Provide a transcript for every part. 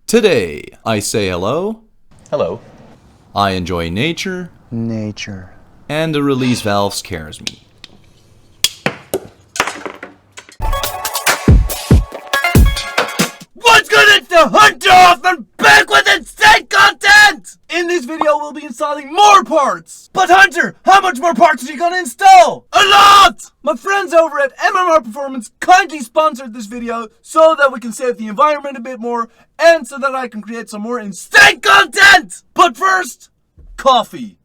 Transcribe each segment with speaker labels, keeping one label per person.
Speaker 1: Today, I say hello,
Speaker 2: Hello.
Speaker 1: I enjoy nature, and the release valve scares me.
Speaker 3: What's good? It's the Hunter off and back with insane content! In this video, we'll be installing more parts. But Hunter, how much more parts are you gonna install? A lot! My friends over at MMR Performance kindly sponsored this video so that we can save the environment a bit more and so that I can create some more insane content! But first, coffee.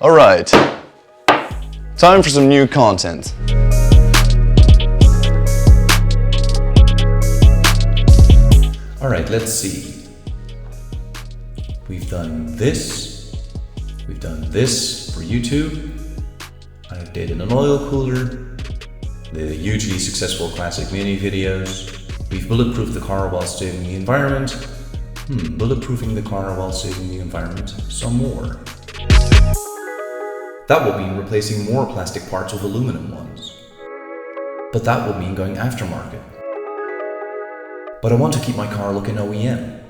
Speaker 2: Alright. Time for some new content.
Speaker 1: Alright, let's see. We've done this. We've done this for YouTube. I updated an oil cooler. The hugely successful classic mini videos. We've bulletproofed the car while saving the environment. Bulletproofing the car while saving the environment. Some more. That will mean replacing more plastic parts with aluminum ones. But that will mean going aftermarket. But I want to keep my car looking OEM.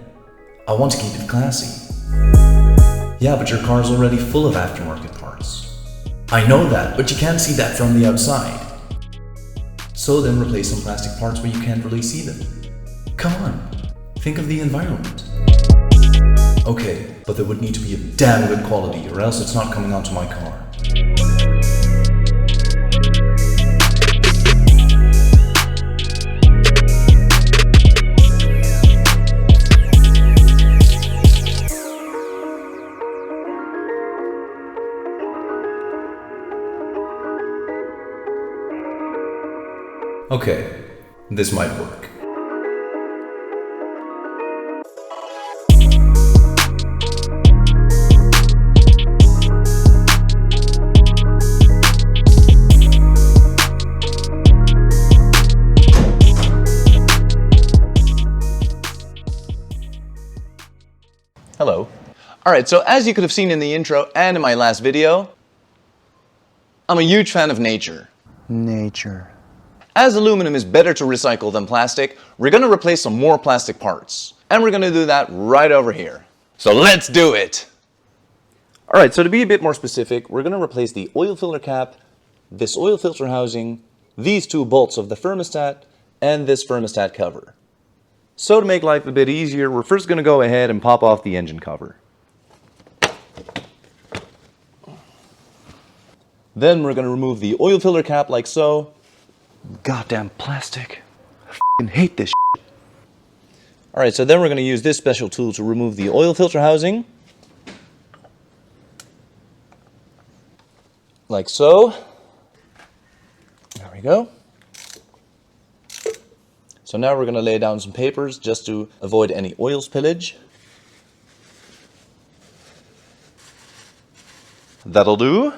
Speaker 1: I want to keep it classy. Yeah, but your car's already full of aftermarket parts. I know that, but you can't see that from the outside. So then replace some plastic parts where you can't really see them. Come on, think of the environment. Okay, but they would need to be of damn good quality or else it's not coming onto my car. Okay, this might work.
Speaker 2: Hello. Alright, so as you could have seen in the intro and in my last video, I'm a huge fan of nature. As aluminum is better to recycle than plastic, we're going to replace some more plastic parts. And we're going to do that right over here. So let's do it! Alright, so to be a bit more specific, we're going to replace the oil filter cap, this oil filter housing, these two bolts of the thermostat, and this thermostat cover. So to make life a bit easier, we're first going to go ahead and pop off the engine cover. Then we're going to remove the oil filter cap like so. Goddamn plastic. I f***ing hate this shit. Alright, so then we're going to use this special tool to remove the oil filter housing. Like so. There we go. So now we're going to lay down some papers just to avoid any oil spillage. That'll do.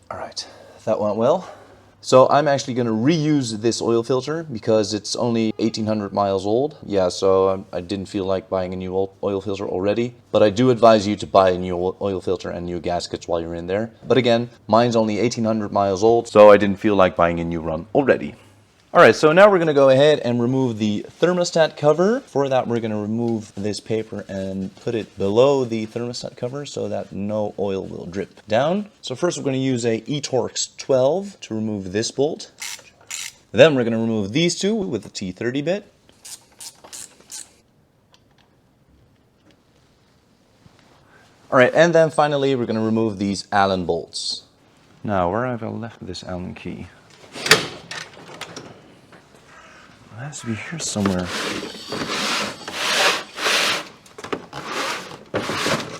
Speaker 2: Alright, that went well. So I'm actually going to reuse this oil filter because it's only 1800 miles old. Yeah, so I didn't feel like buying a new oil filter already. But I do advise you to buy a new oil filter and new gaskets while you're in there. But again, mine's only 1800 miles old, so I didn't feel like buying a new one already. Alright, so now we're going to go ahead and remove the thermostat cover. For that, we're going to remove this paper and put it below the thermostat cover so that no oil will drip down. So first we're going to use a eTorx 12 to remove this bolt. Then we're going to remove these two with the T30 bit. Alright, and then finally we're going to remove these Allen bolts. Now, where have I left this Allen key? It has to be here somewhere.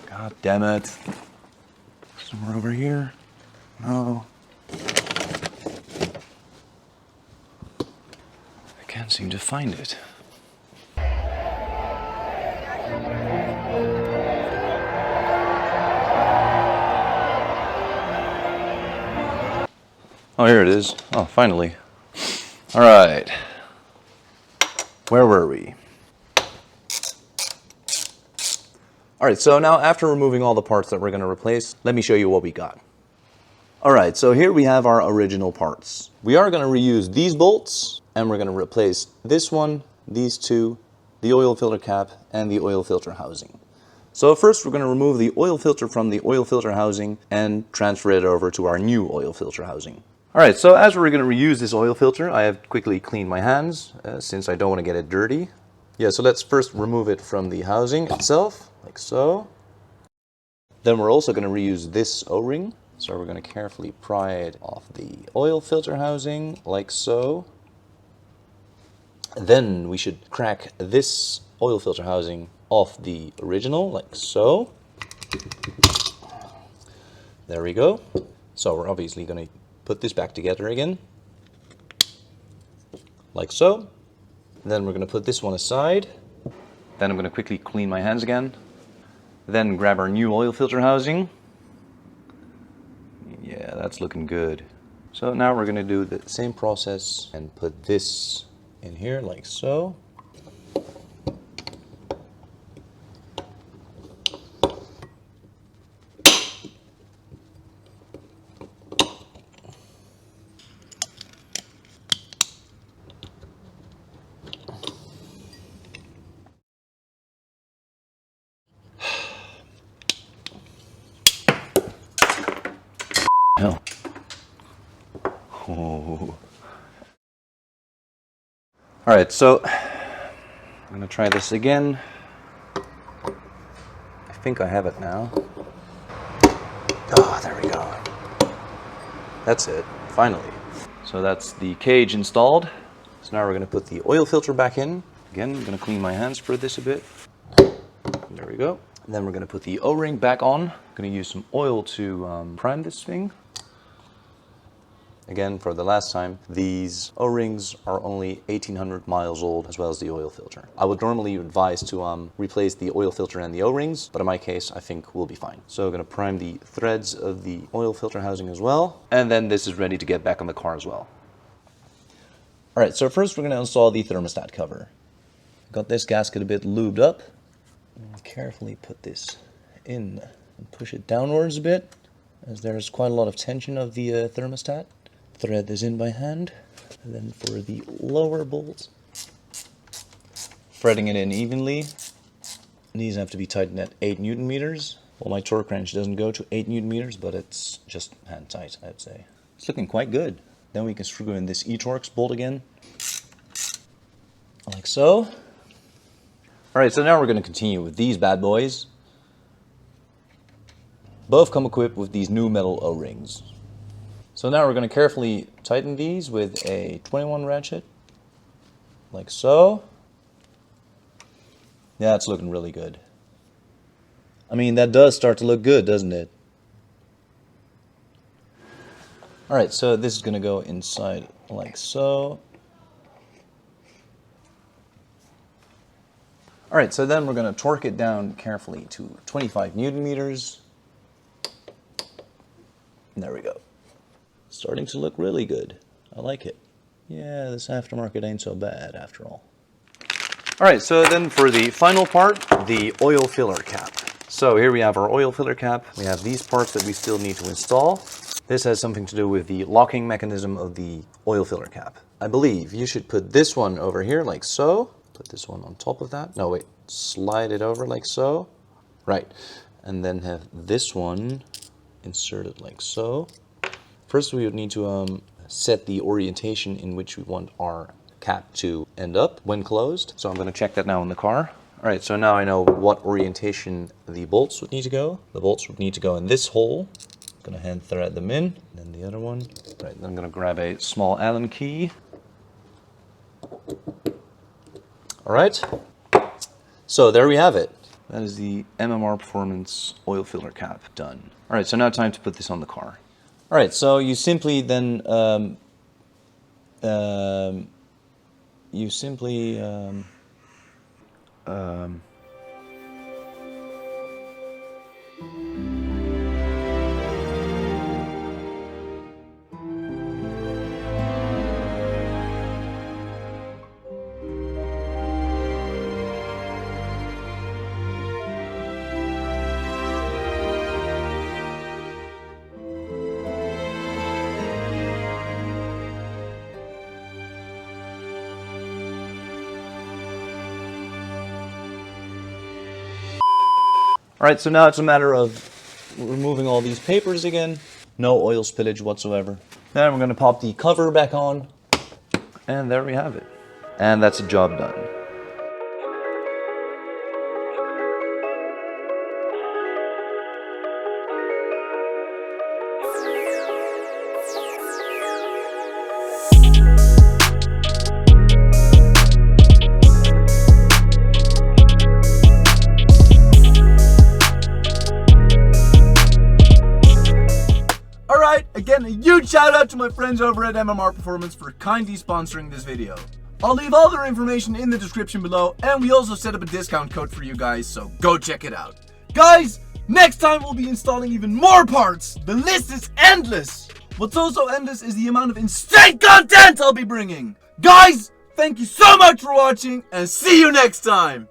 Speaker 2: God damn it. Somewhere over here. No. I can't seem to find it. Oh, here it is. Oh, finally. All right. Where were we? Alright, so now after removing all the parts that we're going to replace, let me show you what we got. Alright, so here we have our original parts. We are going to reuse these bolts, and we're going to replace this one, these two, the oil filter cap, and the oil filter housing. So first we're going to remove the oil filter from the oil filter housing and transfer it over to our new oil filter housing. Alright, so as we're going to reuse this oil filter, I have quickly cleaned my hands since I don't want to get it dirty. Yeah, so let's first remove it from the housing itself, like so. Then we're also going to reuse this O-ring. So we're going to carefully pry it off the oil filter housing, like so. Then we should crack this oil filter housing off the original, like so. There we go. So we're obviously going to put this back together again, like so. Then we're going to put this one aside. Then I'm going to quickly clean my hands again. Then grab our new oil filter housing. Yeah, that's looking good. So now we're going to do the same process and put this in here like so. Hell. Oh. Alright, so I'm going to try this again. I think I have it now. Oh, there we go. That's it, finally. So that's the cage installed. So now we're going to put the oil filter back in. Again, I'm going to clean my hands for this a bit. There we go. And then we're going to put the O-ring back on. I'm going to use some oil to prime this thing. Again, for the last time, these O-rings are only 1800 miles old, as well as the oil filter. I would normally advise to replace the oil filter and the O-rings, but in my case, I think we'll be fine. So I'm going to prime the threads of the oil filter housing as well, and then this is ready to get back on the car as well. Alright, so first we're going to install the thermostat cover. Got this gasket a bit lubed up. Carefully put this in and push it downwards a bit, as there's quite a lot of tension of the thermostat. Thread this in by hand, and then for the lower bolts, threading it in evenly. These have to be tightened at 8 Newton meters. Well, my torque wrench doesn't go to 8 Newton meters, but it's just hand tight, I'd say. It's looking quite good. Then we can screw in this E-Torx bolt again, like so. Alright, so now we're going to continue with these bad boys. Both come equipped with these new metal O-rings. So now we're going to carefully tighten these with a 21 ratchet, like so. Yeah, it's looking really good. I mean, that does start to look good, doesn't it? Alright, so this is going to go inside like so. Alright, so then we're going to torque it down carefully to 25 Newton meters. There we go. Starting to look really good. I like it. Yeah, this aftermarket ain't so bad after all. Alright, so then for the final part, the oil filler cap. So here we have our oil filler cap. We have these parts that we still need to install. This has something to do with the locking mechanism of the oil filler cap. I believe you should put this one over here like so. Put this one on top of that. No, wait. Slide it over like so. Right. And then have this one inserted like so. First, we would need to set the orientation in which we want our cap to end up when closed. So I'm going to check that now in the car. All right, so now I know what orientation the bolts would need to go. The bolts would need to go in this hole. I'm going to hand thread them in. And then the other one. All right, then I'm going to grab a small Allen key. All right. So there we have it. That is the MMR Performance oil filler cap done. All right, so now time to put this on the car. All right, so you simply then Alright, so now it's a matter of removing all these papers again. No oil spillage whatsoever. Then we're going to pop the cover back on. And there we have it. And that's a job done.
Speaker 3: Again, a huge shout out to my friends over at MMR Performance for kindly sponsoring this video. I'll leave all their information in the description below, and we also set up a discount code for you guys, so go check it out. Guys, next time we'll be installing even more parts. The list is endless. What's also endless is the amount of insane content I'll be bringing. Guys, thank you so much for watching, and see you next time.